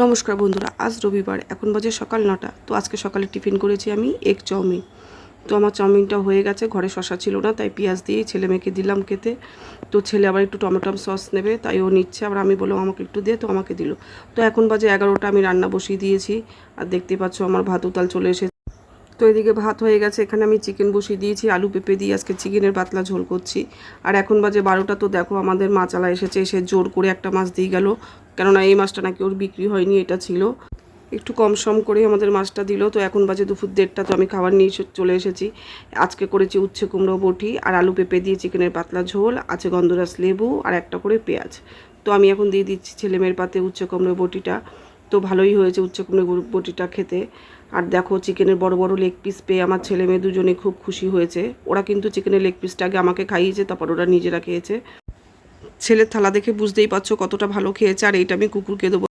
নমস্কার বন্ধুরা, আজ রবিবার, এখন বাজে সকাল 9টা। তো আজকে সকালে টিফিন করেছি আমি এগ চাউমিন। তো আমার চাউমিনটা হয়ে গেছে, ঘরে শসা ছিল না, তাই পেঁয়াজ দিয়েই ছেলে মেয়েকে দিলাম খেতে। তো ছেলে আবার একটু টমেটো সস নেবে, তাই ও নিচ্ছে, আবার আমি বললাম আমাকে একটু দে, তো আমাকে দিল। তো এখন বাজে 11টা, আমি রান্না বসিয়ে দিয়েছি। আর দেখতে পাচ্ছ আমার ভাত উতাল চলে এসেছে। তো এদিকে ভাত হয়ে গেছে, এখানে আমি চিকেন বসিয়ে দিয়েছি, আলু পেঁপে দিয়ে আজকে চিকেনের পাতলা ঝোল করছি। আর এখন বাজে 12টা। তো দেখো আমাদের মাছালা এসেছে, এসে জোর করে একটা মাছ দিয়ে গেল, কেননা এই মাছটা নাকি ওর বিক্রি হয়নি, এটা ছিল। একটু কম সম করে আমাদের মাছটা দিল। তো এখন বাজে দুপুর 1:30। তো আমি খাবার নিয়ে চলে এসেছি। আজকে করেছি উচ্ছে কুমড়ো বটি আর আলু পেঁপে দিয়ে চিকেনের পাতলা ঝোল, আছে গন্ধরাস লেবু আর একটা করে পেঁয়াজ। তো আমি এখন দিয়ে দিচ্ছি ছেলে মেয়ের পাতে উচ্ছে কুমড়ো বটিটা। তো ভালোই হয়েছে উচ্ছে কুমড়ো বটিটা খেতে। আর দেখো চিকেনের বড় বড় লেগ পিস পেয়ে আমার ছেলে মেয়ে দুজনে খুব খুশি হয়েছে। ওরা কিন্তু চিকেনের লেগ পিসটা আগে আমাকে খাইয়েছে, তারপর ওরা নিজেরা খেয়েছে। ছেলের থালা দেখে বুঝতেই পারছো কতটা ভালো খেয়েছে। আর এইটা আমি কুকুরকে দেবো।